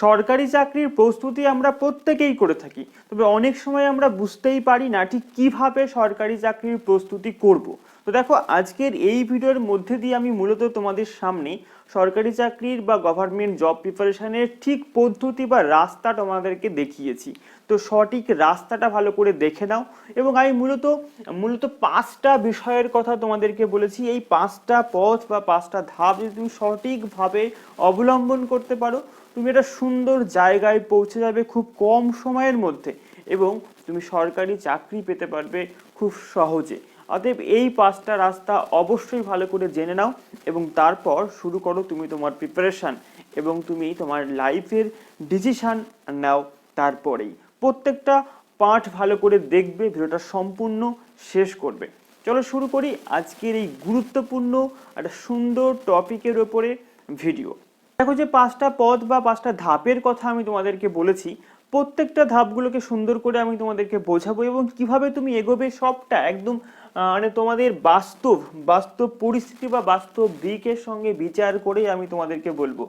সরকারি চাকরির প্রস্তুতি আমরা প্রত্যেকেই করে থাকি, তবে অনেক সময় আমরা বুঝতেই পারি না ঠিক কিভাবে সরকারি চাকরির প্রস্তুতি করব। তো দেখো, আজকের এই ভিডিওর মধ্যে দিয়ে আমি মূলত তোমাদের সামনে সরকারি চাকরির বা গভর্নমেন্ট জব প্রিপারেশনের ঠিক পদ্ধতি বা রাস্তা তোমাদেরকে দেখিয়েছি। তো সঠিক রাস্তাটা ভালো করে দেখে নাও। এবং আমি মূলত 5টা বিষয়ের কথা তোমাদেরকে বলেছি। এই 5টা পথ বা 5টা ধাপ যদি তুমি সঠিকভাবে অবলম্বন করতে পারো, তুমি একটা সুন্দর জায়গায় পৌঁছে যাবে খুব কম সময়ের মধ্যে, এবং তুমি সরকারি চাকরি পেতে পারবে খুব সহজে। অতএব এই 5টা রাস্তা অবশ্যই ভালো করে জেনে নাও এবং তারপর শুরু করো তুমি তোমার প্রিপারেশন, এবং তুমি তোমার লাইফের ডিসিশন নাও। তারপরেই প্রত্যেকটা পার্ট ভালো করে দেখবে, ভিডিওটা সম্পূর্ণ শেষ করবে। চলো শুরু করি আজকের এই গুরুত্বপূর্ণ একটা সুন্দর টপিকের ওপরে ভিডিও। দেখো, যে 5টা পথ বা 5টা ধাপের কথা আমি তোমাদেরকে বলেছি, প্রত্যেকটা ধাপগুলোকে সুন্দর করে আমি তোমাদেরকে বোঝাবো এবং কিভাবে তুমি এগোবে সবটা একদম মানে তোমাদের বাস্তব পরিস্থিতি বা বাস্তব দিকের সঙ্গে বিচার করেই আমি তোমাদেরকে বলবো।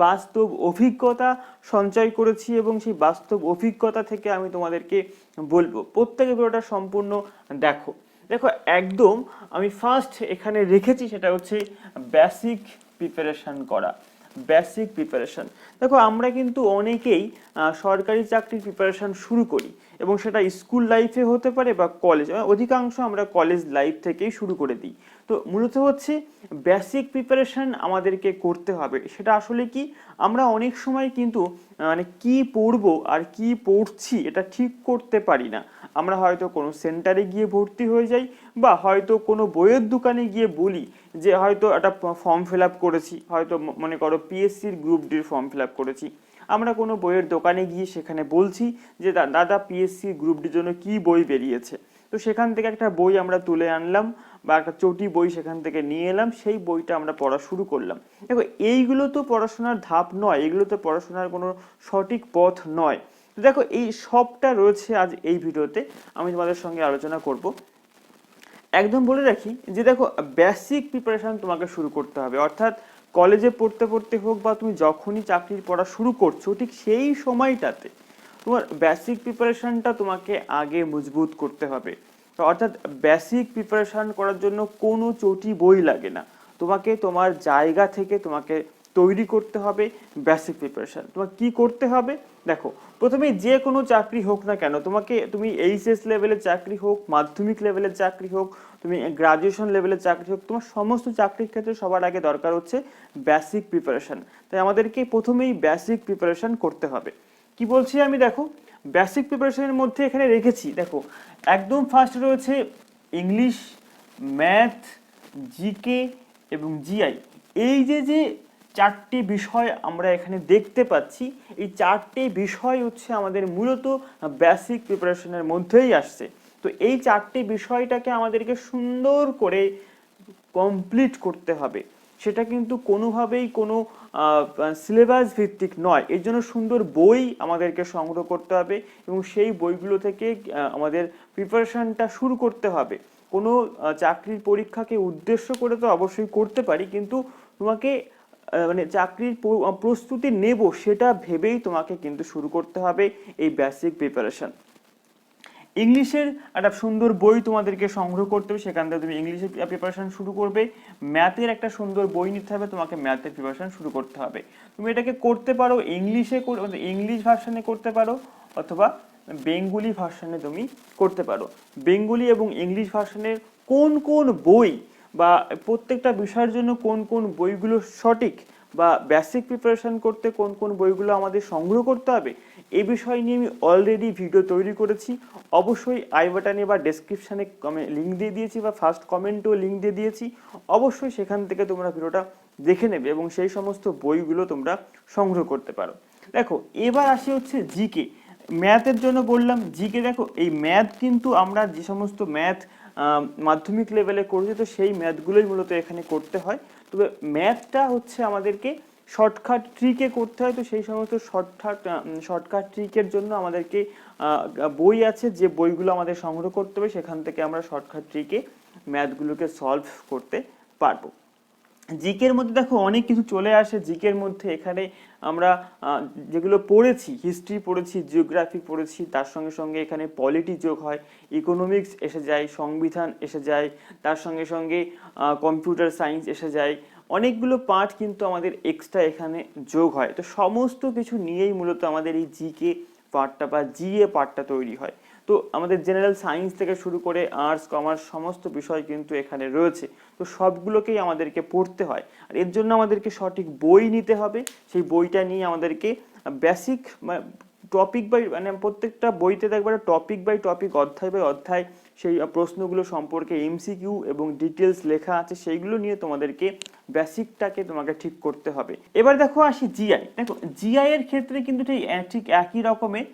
বাস্তব অভিজ্ঞতা সঞ্চয় করেছি এবং সেই বাস্তব অভিজ্ঞতা থেকে আমি তোমাদেরকে বলবো। প্রত্যেকের ভিডিওটা সম্পূর্ণ দেখো। দেখো, একদম আমি ফার্স্ট এখানে রেখেছি, সেটা হচ্ছে বেসিক প্রিপারেশন করা। Basic preparation. দেখো, আমরা কিন্তু অনেকেই সরকারি চাকরির প্রিপারেশন শুরু করি, এবং সেটা স্কুল লাইফে হতে পারে বা কলেজ, অধিকাংশ আমরা কলেজ লাইফ থেকেই শুরু করে দিই। তো মূলত হচ্ছে বেসিক প্রিপারেশন আমাদেরকে করতে হবে। সেটা আসলে কি, আমরা অনেক সময় কিন্তু মানে কি পড়বো আর কি পড়ছি এটা ঠিক করতে পারি না। আমরা হয়তো কোনো সেন্টারে গিয়ে ভর্তি হয়ে যাই, বা হয়তো কোনো বইয়ের দোকানে গিয়ে বলি যে হয়তো একটা ফর্ম ফিল আপ করেছি, হয়তো মনে করো পিএসসির গ্রুপ ডির ফর্ম ফিল আপ করেছি। আমরা কোনো বইয়ের দোকানে গিয়ে সেখানে বলছি যে দাদা পিএসসি গ্রুপ ডির জন্য কি বই বেরিয়েছে। তো সেখান থেকে একটা বই আমরা তুলে আনলাম, বা একটা চটি বই সেখান থেকে নিয়ে এলাম, সেই বইটা আমরা পড়া শুরু করলাম। দেখো, এইগুলো তো পড়াশোনার ধাপ নয়, এগুলো তো পড়াশোনার কোনো সঠিক পথ নয়। তো দেখো, এই সবটা রয়েছে আজ এই ভিডিওতে, আমি তোমাদের সঙ্গে আলোচনা করব। একদম বলে রাখি যে দেখো, বেসিক প্রিপারেশন তোমাকে শুরু করতে হবে, অর্থাৎ কলেজে পড়তে পড়তে হোক বা তুমি যখনই চাকরির পড়া শুরু করছো ঠিক সেই সময়টাতে তোমার বেসিক প্রিপারেশনটা তোমাকে আগে মজবুত করতে হবে। তো অর্থাৎ বেসিক প্রিপারেশন করার জন্য কোনো চটি বই লাগে না, তোমাকে তোমার জায়গা থেকে তোমাকে তৈরি করতে হবে বেসিক প্রিপারেশন। তোমাকে কি করতে হবে দেখো, প্রথমে যে কোনো চাকরি হোক না কেন, তুমি এইচএস লেভেলের চাকরি হোক, মাধ্যমিক লেভেলের চাকরি হোক, তুমি গ্রাজুয়েশন লেভেলের চাকরি হোক, তোমার সমস্ত চাকরির ক্ষেত্রে সবার আগে দরকার হচ্ছে বেসিক প্রিপারেশন। তাই আমাদেরকে প্রথমেই বেসিক প্রিপারেশন করতে হবে। কি বলছি আমি, দেখো বেসিক প্রিপারেশনের মধ্যে এখানে রেখেছি, দেখো একদম ফার্স্ট রয়েছে ইংলিশ, ম্যাথ, জিকে এবং জিআই। এই যে 4টি বিষয় আমরা এখানে দেখতে পাচ্ছি, এই 4টি বিষয় হচ্ছে আমাদের মূলত বেসিক প্রিপারেশনের মধ্যেই আসছে। তো এই 4টি বিষয়টাকে আমাদেরকে সুন্দর করে কমপ্লিট করতে হবে। সেটা কিন্তু কোনোভাবেই কোনো সিলেবাস ভিত্তিক নয়, এর জন্য সুন্দর বই আমাদেরকে সংগ্রহ করতে হবে এবং সেই বইগুলো থেকে আমাদের প্রিপারেশনটা শুরু করতে হবে। কোনো চাকরির পরীক্ষাকে উদ্দেশ্য করে তো অবশ্যই করতে পারি, কিন্তু তোমাকে মানে চাকরির প্রস্তুতি নেব সেটা ভেবেই তোমাকে কিন্তু শুরু করতে হবে এই বেসিক প্রিপারেশন। ইংলিশের একটা সুন্দর বই তোমাদেরকে সংগ্রহ করতে হবে, সেখান থেকে তুমি ইংলিশের প্রিপারেশন শুরু করবে। ম্যাথের একটা সুন্দর বই নিতে হবে, তোমাকে ম্যাথের প্রিপারেশন শুরু করতে হবে। তুমি এটাকে করতে পারো ইংলিশ ভার্সনে করতে পারো, অথবা বেঙ্গলি ভার্সনে তুমি করতে পারো। বেঙ্গলি এবং ইংলিশ ভার্সনের কোন কোন বই বা প্রত্যেকটা বিষয়ের জন্য কোন কোন বইগুলো সঠিক, বা বেসিক প্রিপারেশন করতে কোন কোন বইগুলো আমাদের সংগ্রহ করতে হবে, এই বিষয় নিয়ে আমি অলরেডি ভিডিও তৈরি করেছি। অবশ্যই আই বাটনে বা ডেসক্রিপশানে লিঙ্ক দিয়ে দিয়েছি, বা ফার্স্ট কমেন্টেও লিঙ্ক দিয়ে দিয়েছি। অবশ্যই সেখান থেকে তোমরা ভিডিওটা দেখে নেবে এবং সেই সমস্ত বইগুলো তোমরা সংগ্রহ করতে পারো। দেখো, এবার আসি হচ্ছে জিকে। ম্যাথের জন্য বললাম জিকে। দেখো, এই ম্যাথ কিন্তু আমরা যে সমস্ত ম্যাথ মাধ্যমিক লেভেলে করছি, তো সেই ম্যাথগুলোই মূলত এখানে করতে হয়। তবে ম্যাথটা হচ্ছে আমাদেরকে শর্টকাট ট্রিকে করতে হয়। তো সেই সমস্ত শর্টকাট ট্রিকের জন্য আমাদেরকে বই আছে, যে বইগুলো আমাদের সংগ্রহ করতে হবে, সেখান থেকে আমরা শর্টকাট ট্রিকে ম্যাথগুলোকে সলভ করতে পারবো। জিকের মধ্যে দেখো অনেক কিছু চলে আসে। জিকের মধ্যে এখানে আমরা যেগুলো পড়েছি, হিস্ট্রি পড়েছি, জিওগ্রাফি পড়েছি, তার সঙ্গে সঙ্গে এখানে পলিটি যোগ হয়, ইকোনমিক্স এসে যায়, সংবিধান এসে যায়, তার সঙ্গে সঙ্গে কম্পিউটার সায়েন্স এসে যায়, অনেকগুলো পার্ট কিন্তু আমাদের এক্সট্রা এখানে যোগ হয়। তো সমস্ত কিছু নিয়েই মূলত আমাদের এই জিকে পার্টটা বা জিএ পার্টটা তৈরি হয়। তো আমাদের জেনারেল সায়েন্স থেকে শুরু করে আর্টস, কমার্স সমস্ত বিষয় কিন্তু এখানে রয়েছে। তো সবগুলোকেই আমাদেরকে পড়তে হয়, আর এর জন্য আমাদেরকে সঠিক বই নিতে হবে। সেই বইটা নিয়ে আমাদেরকে বেসিক টপিক বাই মানে প্রত্যেকটা বইতে দেখবে টপিক বাই টপিক, অধ্যায় বাই অধ্যায় সেই প্রশ্নগুলো সম্পর্কে এমসিকিউ এবং ডিটেলস লেখা আছে, সেইগুলো নিয়ে তোমাদেরকে বেসিকটাকে তোমাকে ঠিক করতে হবে। এবার দেখো আসি জিআই। দেখো জিআই এর ক্ষেত্রে কিন্তু ঠিক একই রকমের।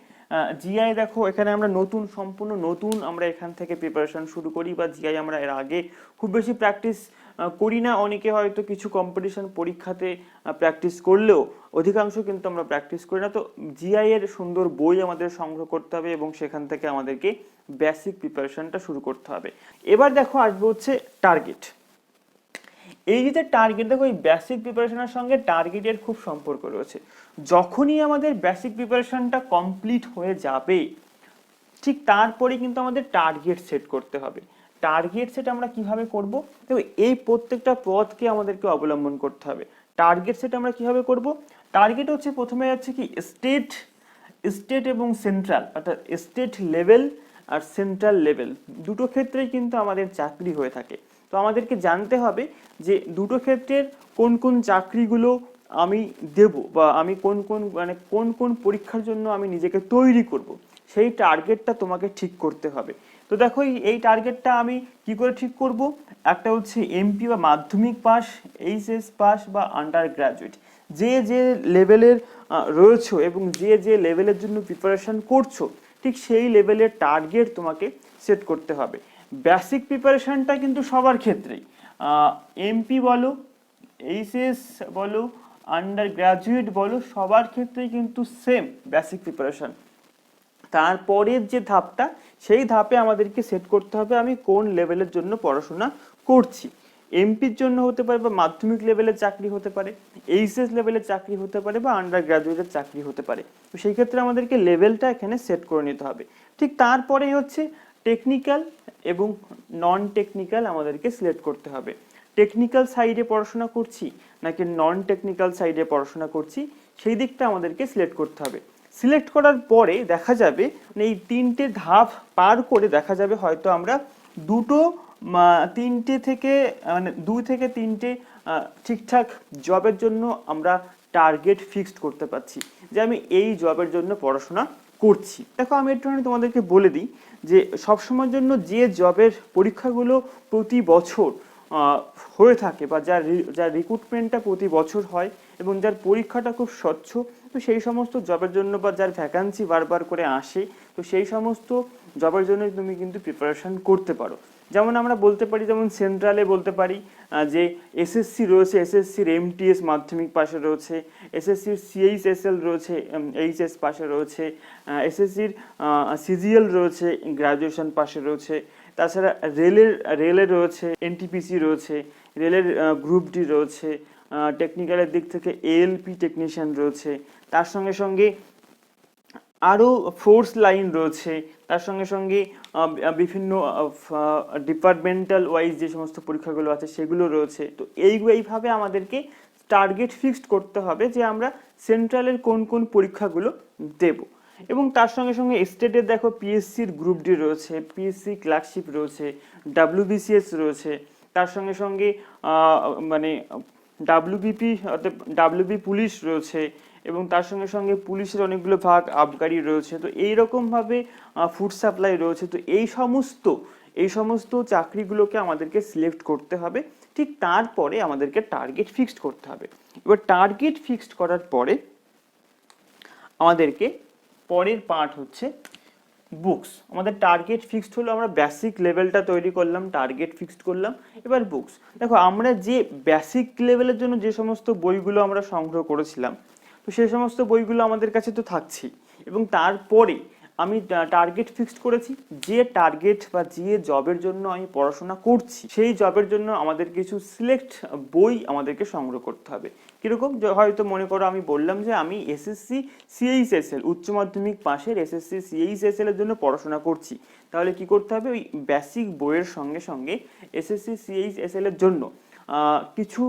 জিআই দেখো এখানে আমরা সম্পূর্ণ নতুন আমরা এখান থেকে প্রিপারেশন শুরু করি, বা জিআই আমরা এর আগে খুব বেশি প্র্যাকটিস করি না। অনেকে হয়তো কিছু কম্পিটিশন পরীক্ষাতে প্র্যাকটিস করলেও অধিকাংশ কিন্তু আমরা প্র্যাকটিস করি না। তো জিআই এর সুন্দর বই আমাদের সংগ্রহ করতে হবে এবং সেখান থেকে আমাদেরকে বেসিক প্রিপারেশনটা শুরু করতে হবে। এবার দেখো আসবে হচ্ছে টার্গেট। এই যে টার্গেট, দেখো এই বেসিক প্রিপারেশনের সঙ্গে টার্গেটের খুব সম্পর্ক রয়েছে। যখনই আমাদের বেসিক প্রিপারেশনটা কমপ্লিট হয়ে যাবে, ঠিক তারপরে কিন্তু আমাদের টার্গেট সেট করতে হবে। টার্গেট সেট আমরা কিভাবে করব? দেখো এই প্রত্যেকটা পথকে আমাদেরকে অবলম্বন করতে হবে। টার্গেট সেট আমরা কিভাবে করব? টার্গেট হচ্ছে প্রথমে যাচ্ছে কি স্টেট এবং সেন্ট্রাল, অর্থাৎ স্টেট লেভেল আর সেন্ট্রাল লেভেল দুটো ক্ষেত্রেই কিন্তু আমাদের চাকরি হয়ে থাকে। তো আমাদেরকে জানতে হবে যে দুটো ক্ষেত্রের কোন কোন চাকরিগুলো আমি দেব, বা আমি কোন কোন পরীক্ষার জন্য আমি নিজেকে তৈরি করব, সেই টার্গেটটা তোমাকে ঠিক করতে হবে। তো দেখো এই টার্গেটটা আমি কি করে ঠিক করব? একটা হচ্ছে এমপি বা মাধ্যমিক পাস, এইচএস পাস বা আন্ডার গ্রাজুয়েট, যে যে লেভেলের রয়েছে এবং যে যে লেভেলের জন্য প্রিপারেশন করছো, ঠিক সেই লেভেলের টার্গেট তোমাকে সেট করতে হবে। বেসিক প্রিপারেশনটা কিন্তু সবার ক্ষেত্রেই, এমপি বলো, এইচএস বলো, আন্ডার গ্রাজুয়েট বলো, সবার ক্ষেত্রেই কিন্তু সেম বেসিক প্রিপারেশন। তারপরের যে ধাপটা, সেই ধাপে আমাদেরকে সেট করতে হবে আমি কোন লেভেলের জন্য পড়াশোনা করছি। এমপির জন্য হতে পারে, বা মাধ্যমিক লেভেলের চাকরি হতে পারে, এইচএস লেভেলের চাকরি হতে পারে, বা আন্ডার গ্রাজুয়েটের চাকরি হতে পারে। তো সেই ক্ষেত্রে আমাদেরকে লেভেলটা এখানে সেট করে নিতে হবে। ঠিক তারপরেই হচ্ছে টেকনিক্যাল এবং নন টেকনিক্যাল আমাদেরকে সিলেক্ট করতে হবে। টেকনিক্যাল সাইডে পড়াশোনা করছি নাকি নন টেকনিক্যাল সাইডে পড়াশোনা করছি, সেই দিকটা আমাদেরকে সিলেক্ট করতে হবে। সিলেক্ট করার পরে দেখা যাবে এই তিনটে ধাপ পার করে দেখা যাবে হয়তো আমরা দুই থেকে তিনটে ঠিকঠাক জবের জন্য আমরা টার্গেট ফিক্সড করতে পারছি যে আমি এই জবের জন্য পড়াশোনা করছি। দেখো আমি একটুখানি তোমাদেরকে বলে দিই যে সবসময়ের জন্য যে জবের পরীক্ষাগুলো প্রতি বছর হয়ে থাকে, বা যার রিক্রুটমেন্টটা প্রতি বছর হয় এবং যার পরীক্ষাটা খুব স্বচ্ছ, তো সেই সমস্ত জবের জন্য, বা যার ভ্যাকান্সি বারবার করে আসে, তো সেই সমস্ত জবের জন্য তুমি কিন্তু প্রিপারেশন করতে পারো। যেমন আমরা বলতে পারি, যেমন সেন্ট্রালে বলতে পারি যে এসএসসি রয়েছে, এসএসসির এমটিএস মাধ্যমিক পাশে রয়েছে, এসএসসির সিএইচএসএল রয়েছে, এইচএস পাশে রয়েছে, এসএসসির সিজিএল রয়েছে, গ্রাজুয়েশন পাশে রয়েছে। তাছাড়া রেলের রয়েছে, এনটিপিসি রয়েছে, রেলের গ্রুপ ডি রয়েছে, টেকনিক্যালের দিক থেকে এএলপি টেকনিশিয়ান রয়েছে, তার সঙ্গে সঙ্গে আরও ফোর্স লাইন রয়েছে, তার সঙ্গে সঙ্গে বিভিন্ন ডিপার্টমেন্টাল ওয়াইজ যে সমস্ত পরীক্ষাগুলো আছে সেগুলো রয়েছে। তো এইভাবে আমাদেরকে টার্গেট ফিক্সড করতে হবে যে আমরা সেন্ট্রালের কোন কোন পরীক্ষাগুলো দেব। এবং তার সঙ্গে সঙ্গে স্টেটের দেখো পিএসসির গ্রুপ ডি রয়েছে, পিএসসি ক্লার্কশিপ রয়েছে, ডাব্লিউবিসিএস রয়েছে, তার সঙ্গে সঙ্গে ডাব্লিউবিপি অর্থাৎ ডাব্লিউবি পুলিশ রয়েছে, এবং তার সঙ্গে সঙ্গে পুলিশের অনেকগুলো ভাগ আবগারি রয়েছে। তো এইরকমভাবে ফুড সাপ্লাই রয়েছে। তো এই সমস্ত চাকরিগুলোকে আমাদেরকে সিলেক্ট করতে হবে। ঠিক তারপরে আমাদেরকে টার্গেট ফিক্সড করতে হবে। এবার টার্গেট ফিক্সড করার পরে আমাদেরকে পরের পার্ট হচ্ছে বুকস। আমাদের টার্গেট ফিক্সড হলো, আমরা বেসিক লেভেলটা তৈরি করলাম, টার্গেট ফিক্সড করলাম। এবার বুকস, দেখো আমরা যে বেসিক লেভেলের জন্য যে সমস্ত বইগুলো আমরা সংগ্রহ করেছিলাম, তো সেই সমস্ত বইগুলো আমাদের কাছে তো থাকছেই, এবং তারপরে আমি টার্গেট ফিক্সড করেছি, যে টার্গেট বা যে জবের জন্য আমি পড়াশোনা করছি সেই জবের জন্য আমাদের কিছু সিলেক্ট বই আমাদেরকে সংগ্রহ করতে হবে। কিরকম, হয়তো মনে করো আমি বললাম যে আমি এসএসসি সিএইচএসএল উচ্চ মাধ্যমিক পাশের এসএসসি সিএইচএসএল এর জন্য পড়াশোনা করছি, তাহলে কি করতে হবে, ওই বেসিক বইয়ের সঙ্গে সঙ্গে এসএসসি সিএইচএসএল এর জন্য কিছু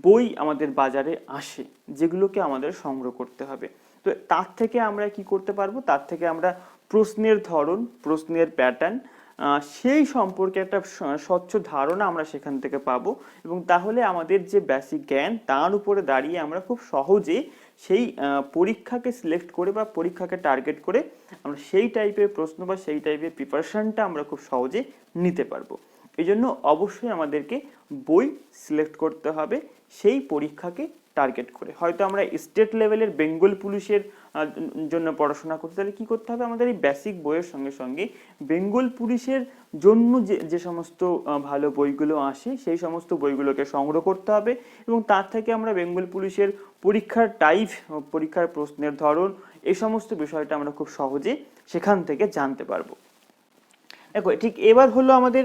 বই আমাদের বাজারে আসে যেগুলোকে আমাদের সংগ্রহ করতে হবে। তো তার থেকে আমরা কি করতে পারবো, তার থেকে আমরা প্রশ্নের ধরন, প্রশ্নের প্যাটার্ন সেই সম্পর্কে একটা স্বচ্ছ ধারণা আমরা সেখান থেকে পাবো, এবং তাহলে আমাদের যে বেসিক জ্ঞান তার উপরে দাঁড়িয়ে আমরা খুব সহজে সেই পরীক্ষাকে সিলেক্ট করে বা পরীক্ষাকে টার্গেট করে আমরা সেই টাইপের প্রশ্ন বা সেই টাইপের প্রিপারেশনটা আমরা খুব সহজে নিতে পারবো। এই জন্য অবশ্যই আমাদেরকে বই সিলেক্ট করতে হবে সেই পরীক্ষাকে টার্গেট করে। হয়তো আমরা স্টেট লেভেলের বেঙ্গল পুলিশের জন্য পড়াশোনা করতে, তাহলে কি করতে হবে, আমাদের এই বেসিক বইয়ের সঙ্গে সঙ্গে বেঙ্গল পুলিশের জন্য যে সমস্ত ভালো বইগুলো আসে সেই সমস্ত বইগুলোকে সংগ্রহ করতে হবে, এবং তার থেকে আমরা বেঙ্গল পুলিশের পরীক্ষার টাইপ, পরীক্ষার প্রশ্নের ধরন, এই সমস্ত বিষয়টা আমরা খুব সহজে সেখান থেকে জানতে পারবো। দেখো ঠিক এবার হলো আমাদের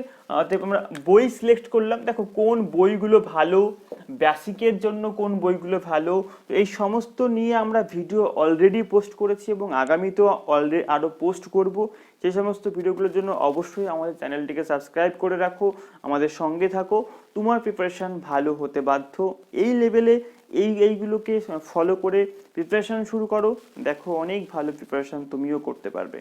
আমরা বই সিলেক্ট করলাম। দেখো কোন বইগুলো ভালো, বেসিকের জন্য কোন বইগুলো ভালো, এই সমস্ত নিয়ে আমরা ভিডিও অলরেডি পোস্ট করেছি এবং আগামীতেও অলরেডি আরও পোস্ট করব। সেই সমস্ত ভিডিওগুলোর জন্য অবশ্যই আমাদের চ্যানেলটিকে সাবস্ক্রাইব করে রাখো, আমাদের সঙ্গে থাকো। তোমার প্রিপারেশান ভালো হতে বাধ্য। এই লেভেলে এইগুলোকে ফলো করে প্রিপারেশান শুরু করো, দেখো অনেক ভালো প্রিপারেশান তুমিও করতে পারবে।